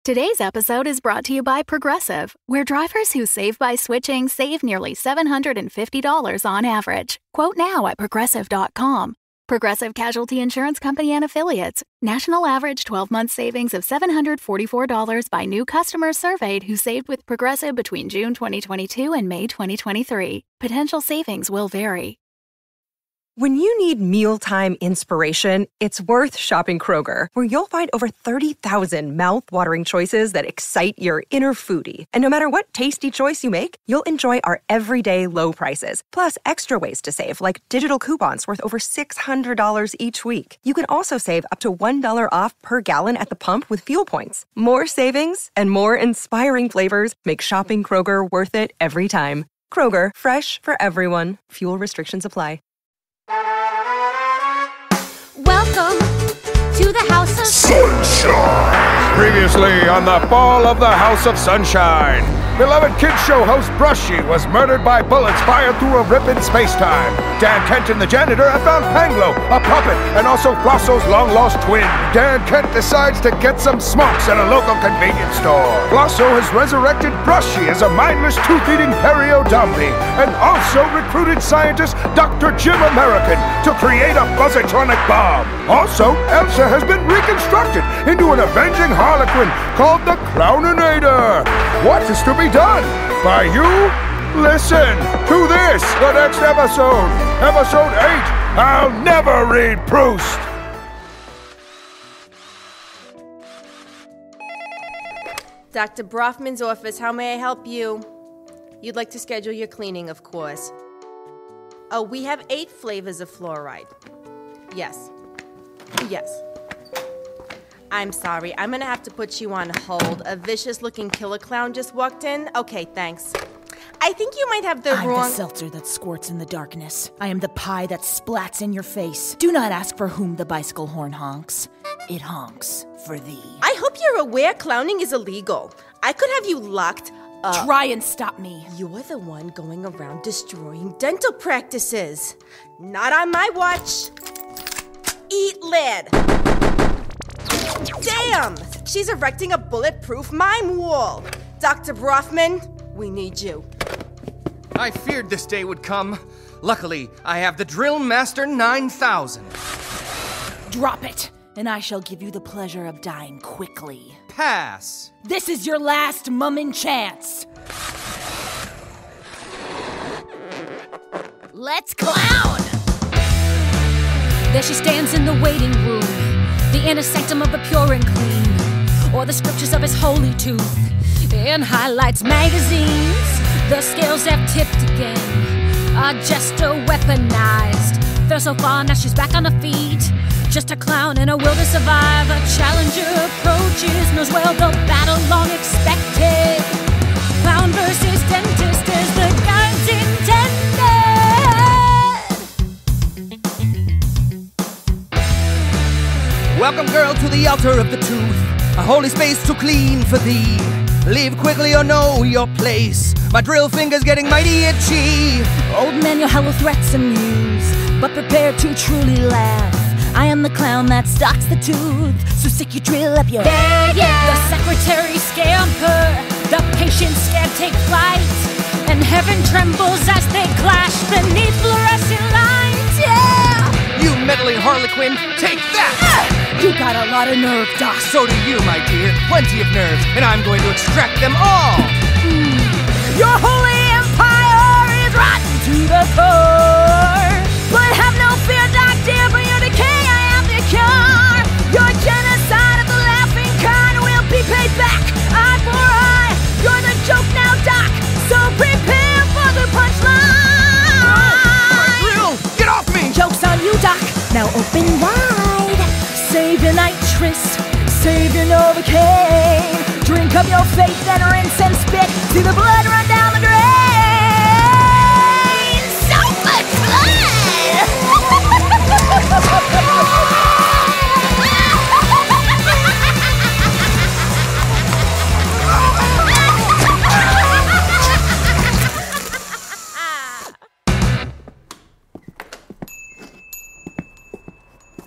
Today's episode is brought to you by Progressive, where drivers who save by switching save nearly $750 on average. Quote now at Progressive.com. Progressive Casualty Insurance Company and Affiliates. National average 12-month savings of $744 by new customers surveyed who saved with Progressive between June 2022 and May 2023. Potential savings will vary. When you need mealtime inspiration, it's worth shopping Kroger, where you'll find over 30,000 mouth-watering choices that excite your inner foodie. And no matter what tasty choice you make, you'll enjoy our everyday low prices, plus extra ways to save, like digital coupons worth over $600 each week. You can also save up to $1 off per gallon at the pump with fuel points. More savings and more inspiring flavors make shopping Kroger worth it every time. Kroger, fresh for everyone. Fuel restrictions apply. Welcome to the House of Sunshine! Previously on the Fall of the House of Sunshine, beloved kids show host Brushee was murdered by bullets fired through a rip in space-time. Dankent and the Janitor have found Panglo, a puppet, and also Flosso's long-lost twin. Dankent decides to get some smokes at a local convenience store. Flosso has resurrected Brushee as a mindless tooth-eating periodombie, and also recruited scientist Dr. Jim American to create a fuzzatronic bomb. Also, Elsa has been reconstructed into an avenging harlequin called the Clowninator. What is to be done? By you? Listen to this, the next episode. Episode 8, I'll Never Read Proust. Dr. Brofman's office, how may I help you? You'd like to schedule your cleaning, of course. Oh, we have 8 flavors of fluoride. Yes. Yes. I'm sorry, I'm gonna have to put you on hold. A vicious-looking killer clown just walked in. Okay, thanks. I think you might have the I'm wrong... the seltzer that squirts in the darkness. I am the pie that splats in your face. Do not ask for whom the bicycle horn honks. It honks for thee. I hope you're aware clowning is illegal. I could have you locked up. Try and stop me. You're the one going around destroying dental practices. Not on my watch. Eat lead. Damn! She's erecting a bulletproof mime wall. Dr. Brofman, we need you. I feared this day would come. Luckily, I have the Drill Master 9000. Drop it, and I shall give you the pleasure of dying quickly. Pass. This is your last mummin' chance. Let's clown! There she stands in the waiting room, the inner sanctum of the pure and clean, or the scriptures of his holy tooth. In highlights magazines, the scales have tipped again. A jester weaponized. Fell so far, now she's back on her feet. Just a clown and a will to survive. A challenger approaches, knows well the battle long expected. Clown versus dentist as the gods intended. Welcome, girl, to the altar of the tooth, a holy space to clean for thee. Leave quickly or know your place. My drill finger's getting mighty itchy. Old man, your hollow threats amuse, but prepare to truly laugh. I am the clown that stalks the tooth, so stick your drill up your yeah. The secretary scamper, the patient scared take flight, and heaven trembles as they clash beneath fluorescent lights, yeah! You meddling harlequin, take that! You got a lot of nerve, Doc. So do you, my dear. Plenty of nerves, and I'm going to extract them all! Your holy empire is rotten to the core. But have no fear, Doc, dear, for your decay I am the cure. Your genocide of the laughing kind will be paid back, eye for eye. You're the joke now, Doc, so prepare for the punchline. My drill! Get off me! Joke's on you, Doc. Now open wide. Save your nitrous, save your Novocaine. Drink up your faith and rinse and spit. See the blood run down the drain. So much blood!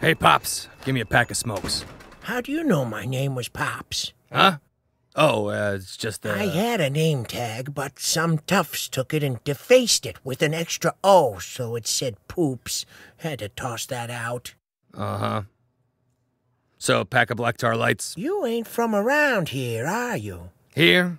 Hey, Pops, give me a pack of smokes. How do you know my name was Pops? Huh? Oh, it's just I had a name tag, but some toughs took it and defaced it with an extra O, so it said Poops. Had to toss that out. Uh-huh. So, pack of black tar lights? You ain't from around here, are you? Here?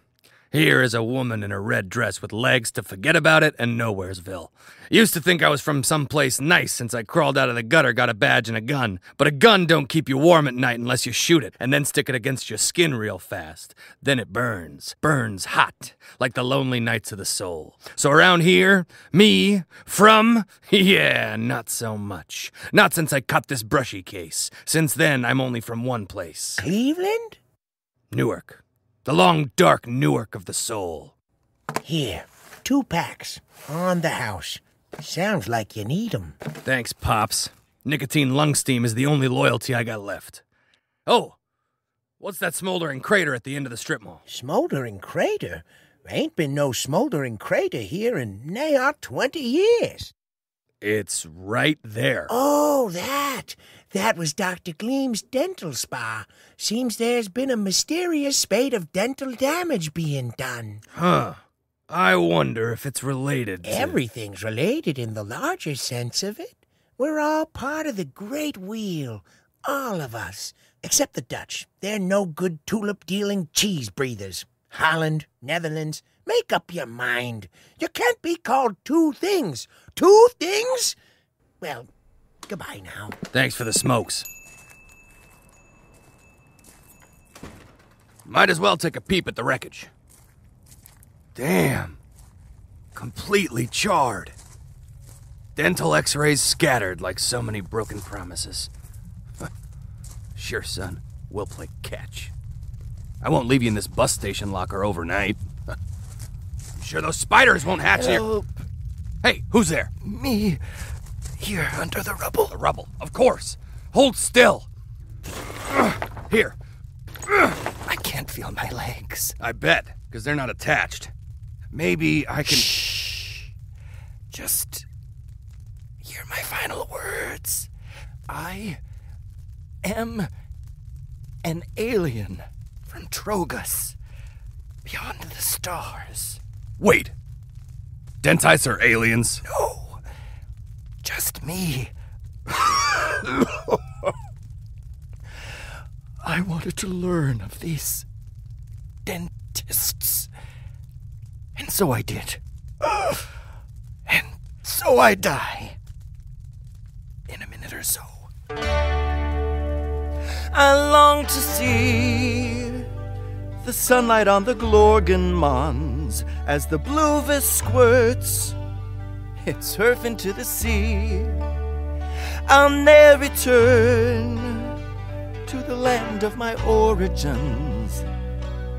Here is a woman in a red dress with legs to forget about it and Nowheresville. Used to think I was from someplace nice since I crawled out of the gutter, got a badge and a gun. But a gun don't keep you warm at night unless you shoot it and then stick it against your skin real fast. Then it burns. Burns hot, like the lonely nights of the soul. So around here, me, from, yeah, not so much. Not since I cut this Brushee case. Since then, I'm only from one place. Cleveland? Newark. The long, dark Newark of the soul. Here, 2 packs. On the house. Sounds like you need 'em. Thanks, Pops. Nicotine lung steam is the only loyalty I got left. Oh, what's that smoldering crater at the end of the strip mall? Smoldering crater? Ain't been no smoldering crater here in nigh 20 years. It's right there. Oh, that. That was Dr. Gleam's dental spa. Seems there's been a mysterious spate of dental damage being done. Huh. I wonder if it's related to... Everything's related in the larger sense of it. We're all part of the great wheel. All of us. Except the Dutch. They're no good tulip-dealing cheese breathers. Holland, Netherlands. Make up your mind. You can't be called 2 things. 2 things? Well, goodbye now. Thanks for the smokes. Might as well take a peep at the wreckage. Damn. Completely charred. Dental x-rays scattered like so many broken promises. Sure, son. We'll play catch. I won't leave you in this bus station locker overnight. I'm sure those spiders won't hatch here. Hey, who's there? Me. Here, under the rubble. The rubble, of course. Hold still. Here. I can't feel my legs. I bet, because they're not attached. Maybe I can... Shh. Just hear my final words. I am an alien from Trogus, beyond the stars. Wait. Dentites are aliens? No. Just me. I wanted to learn of these dentists. And so I did. And so I die. In a minute or so. I long to see the sunlight on the Glorgonmons as the blue vis squirts. It surf into the sea. I'll never return to the land of my origins,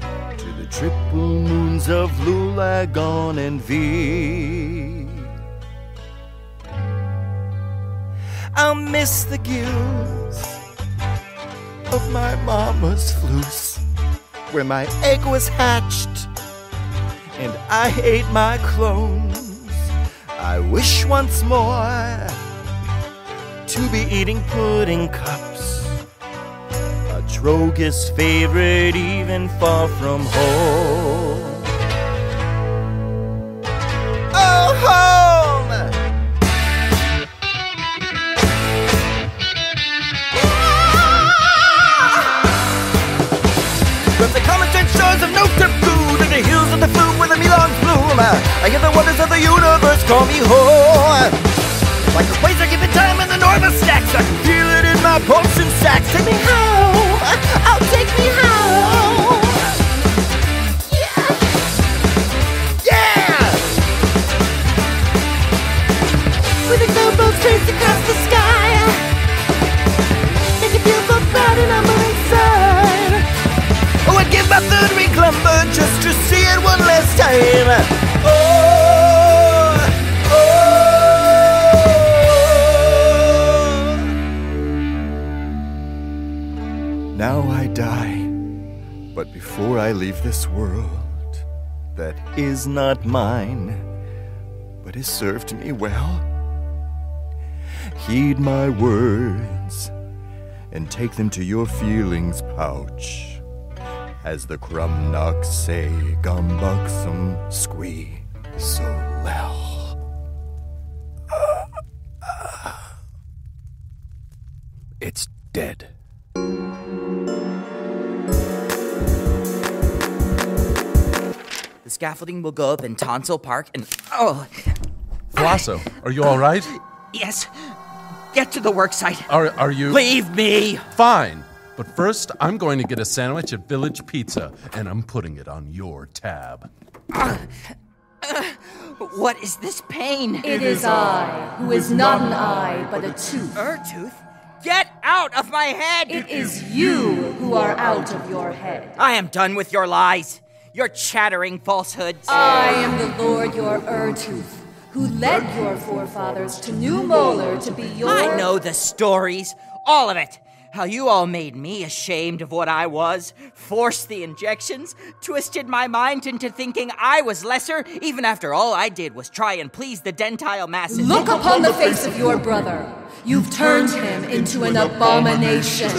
to the triple moons of Lulagon and V. I'll miss the gills of my mama's floose, where my egg was hatched and I ate my clones. I wish once more to be eating pudding cups, a Trogus favorite even far from home. Oh, home! From the comet-drenched shores of Notaboo to the hills of the food where the melons bloom, I hear the wonders of the universe call me home. Like a quasar given time in the Norma stacks, I can feel it in my pulse and sacks. Take me home, oh, take me home. Yeah, yeah. With the cloud trace across the sky, make it feel so proud and humble inside. Oh, I'd give my third ring lumber just to see it one last time. Oh, now I die, but before I leave this world that is not mine, but has served me well, heed my words and take them to your feelings pouch. as the crumb knocks say, gumbuxum squee, so well. It's dead. The scaffolding will go up in Tonsil Park and... Oh! Flosso, are you all right? Yes. Get to the worksite. Are you... Leave me! Fine. But first, I'm going to get a sandwich at Village Pizza, and I'm putting it on your tab. What is this pain? It is I, who is not an eye, but a tooth. Tooth? Get out of my head! It is you who are out of your head. I am done with your lies. Your chattering falsehoods. I am the Lord, your Tooth, who led your forefathers to New Molar to be your... I know the stories. All of it. How you all made me ashamed of what I was, forced the injections, twisted my mind into thinking I was lesser, even after all I did was try and please the Dentile masses. Look upon the face of your brother. You've turned him into an abomination.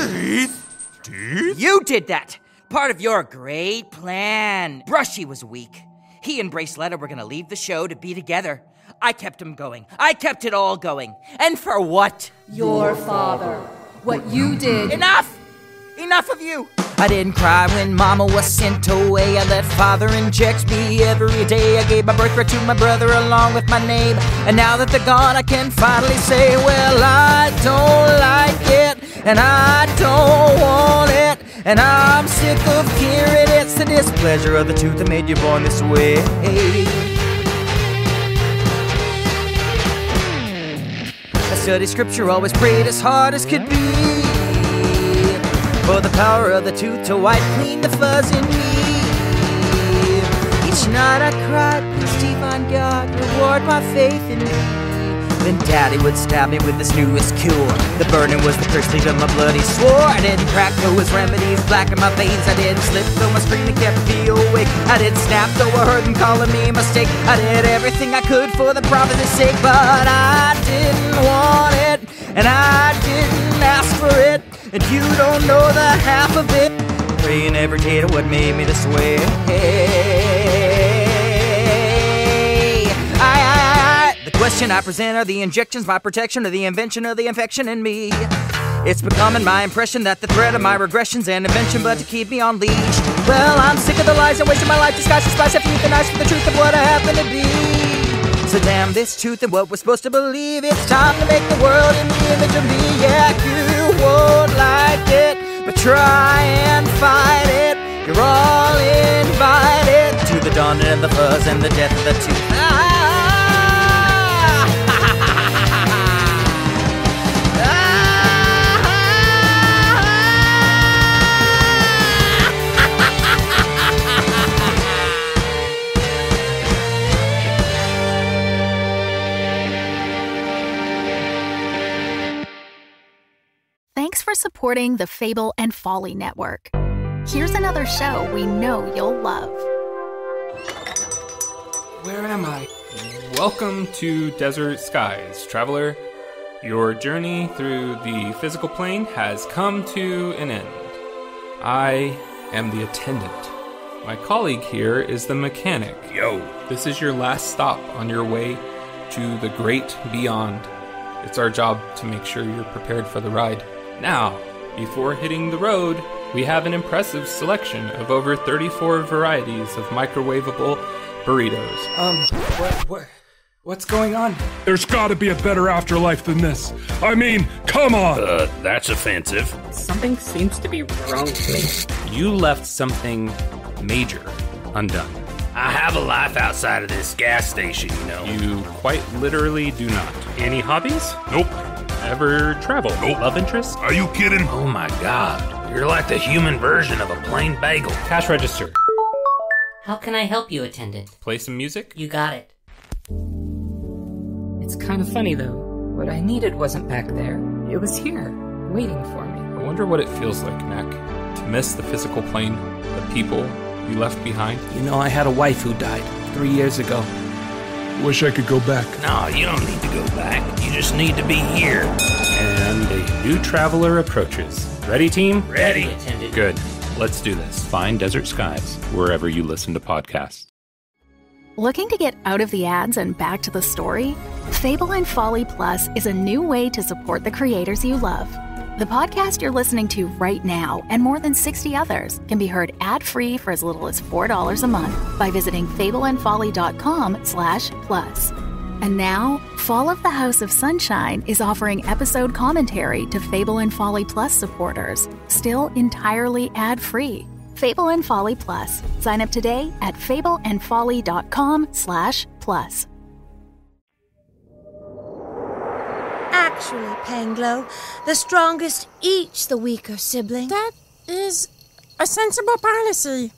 Teeth? You did that! Part of your great plan. Brushee was weak. He and Braceletta were gonna leave the show to be together. I kept him going. I kept it all going. And for what? Your father. What you did... Enough! Enough of you! I didn't cry when Mama was sent away. I let Father inject me every day. I gave my birthright to my brother along with my name. And now that they're gone, I can finally say, well, I don't like it, and I don't want it, and I'm sick of hearing it's the displeasure of the tooth that made you born this way. I studied scripture, always prayed as hard as could be, for the power of the tooth to wipe clean the fuzz in me. Each night I cried, please divine God, reward my faith in me. Then Daddy would stab me with his newest cure. The burning was the first thing of my blood, he swore. I didn't crack though his remedies black in my veins. I didn't slip though my screaming kept me awake. I didn't snap though I heard them calling me a mistake. I did everything I could for the prophecy's sake, but I didn't want it, and I didn't ask for it, and you don't know the half of it. Praying every day to what made me this way. The question I present are the injections, my protection, or the invention of the infection in me. It's becoming my impression that the threat of my regression's an invention, but to keep me on leash. Well, I'm sick of the lies and wasting my life disguised as spice after euthanized for the truth of what I happen to be. So damn this tooth and what we're supposed to believe. It's time to make the world in the image of me. Yeah, you won't like it, but try and fight it. You're all invited to the dawn and the fuzz and the death of the tooth. Thanks for supporting the Fable and Folly Network. Here's another show we know you'll love. Where am I? Welcome to Desert Skies, traveler. Your journey through the physical plane has come to an end. I am the attendant. My colleague here is the mechanic. Yo. This is your last stop on your way to the great beyond. It's our job to make sure you're prepared for the ride. Now, before hitting the road, we have an impressive selection of over 34 varieties of microwavable burritos. What's going on? There's gotta be a better afterlife than this. I mean, come on! That's offensive. Something seems to be wrong with me. You left something major undone. I have a life outside of this gas station, you know. You quite literally do not. Any hobbies? Nope. Ever travel? Nope. Love interest? Are you kidding? Oh my god. You're like the human version of a plain bagel. Cash register. How can I help you, attendant? Play some music? You got it. It's kind of funny, though. What I needed wasn't back there. It was here, waiting for me. I wonder what it feels like, Mac, to miss the physical plane, the people you left behind. You know, I had a wife who died 3 years ago. Wish I could go back. No, you don't need to go back. You just need to be here. And a new traveler approaches. Ready, team? Ready. Good. let's do this. Find Desert Skies wherever you listen to podcasts. Looking to get out of the ads and back to the story? Fable and Folly Plus is a new way to support the creators you love. The podcast you're listening to right now and more than 60 others can be heard ad-free for as little as $4 a month by visiting fableandfolly.com/plus. And now, Fall of the House of Sunshine is offering episode commentary to Fable and Folly Plus supporters, still entirely ad-free. Fable and Folly Plus. Sign up today at fableandfolly.com/plus. Actually, Panglo, the strongest eats the weaker sibling. That is a sensible policy.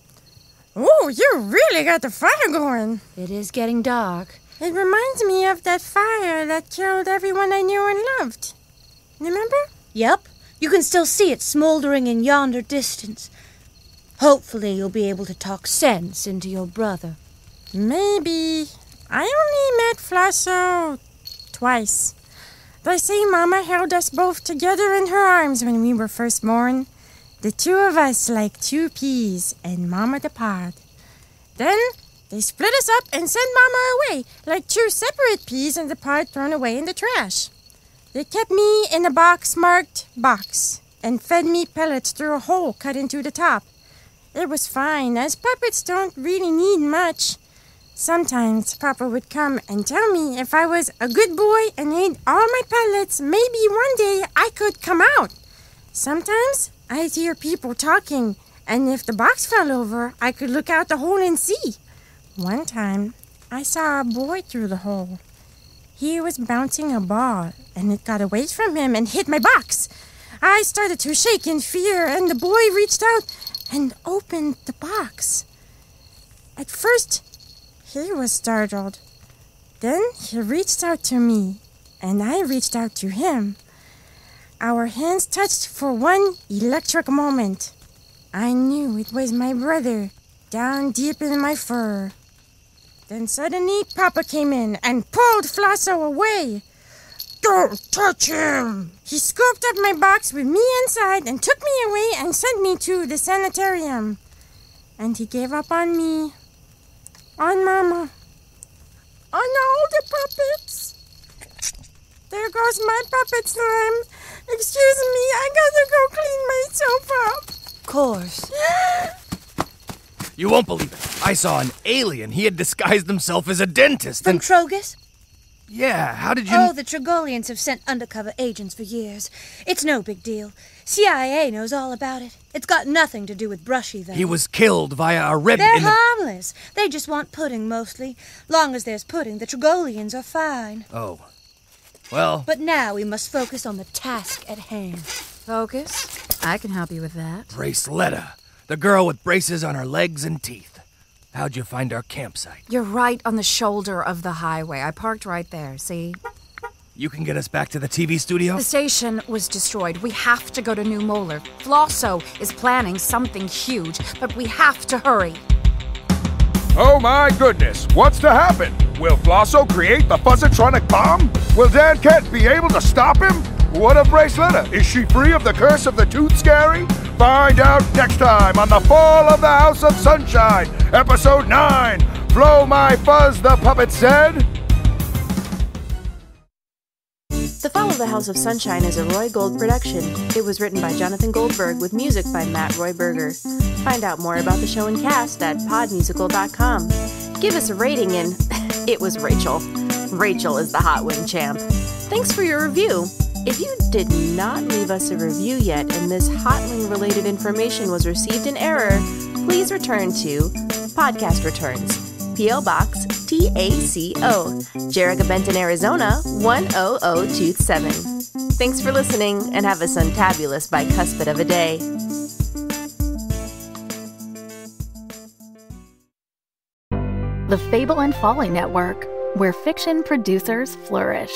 Ooh, you really got the fire going. It is getting dark. It reminds me of that fire that killed everyone I knew and loved. Remember? Yep. You can still see it smoldering in yonder distance. Hopefully you'll be able to talk sense into your brother. Maybe. I only met Flosso twice. They say Mama held us both together in her arms when we were first born. The two of us like two peas and Mama the pod. Then they split us up and sent Mama away like two separate peas and the pod thrown away in the trash. They kept me in a box marked box and fed me pellets through a hole cut into the top. It was fine, as puppets don't really need much. Sometimes Papa would come and tell me if I was a good boy and ate all my pellets, maybe one day I could come out. Sometimes I'd hear people talking, and if the box fell over, I could look out the hole and see. One time, I saw a boy through the hole. He was bouncing a ball, and it got away from him and hit my box. I started to shake in fear, and the boy reached out and opened the box. At first, he was startled. Then he reached out to me, and I reached out to him. Our hands touched for one electric moment. I knew it was my brother, down deep in my fur. Then suddenly Papa came in and pulled Flosso away. "Don't touch him!" He scooped up my box with me inside and took me away and sent me to the sanitarium. And he gave up on me, on Mama, on all the puppets. There goes my puppet slime. Excuse me, I gotta go clean myself up. Of course. You won't believe it. I saw an alien. He had disguised himself as a dentist. From Trogus? Yeah, how did you... Oh, the Trogolians have sent undercover agents for years. It's no big deal. CIA knows all about it. It's got nothing to do with Brushee, though. He was killed via a rib They're in the... harmless. They just want pudding, mostly. Long as there's pudding, the Trogolians are fine. Oh. Well... But now we must focus on the task at hand. Focus? I can help you with that. Braceletta. The girl with braces on her legs and teeth. How'd you find our campsite? You're right on the shoulder of the highway. I parked right there, see? You can get us back to the TV studio? The station was destroyed. We have to go to New Molar. Flosso is planning something huge, but we have to hurry. Oh my goodness, what's to happen? Will Flosso create the fuzzatronic bomb? Will Dankent be able to stop him? What of Braceletta? Is she free of the curse of the tooth scary? Find out next time on The Fall of the House of Sunshine, Episode 9, Flow My Fuzz, the Puppet said. The Fall of the House of Sunshine is a Roy Gold production. It was written by Jonathan Goldberg with music by Matt Roy Berger. Find out more about the show and cast at podmusical.com. Give us a rating and it was Rachel. Rachel is the Hot Wing Champ. Thanks for your review. If you did not leave us a review yet and this Hot Wing related information was received in error, please return to Podcast Returns, P.O. Box TACO, Jerica Benton, Arizona 10027. Thanks for listening and have a suntabulous bicuspid of a day. The Fable and Folly Network, where fiction producers flourish.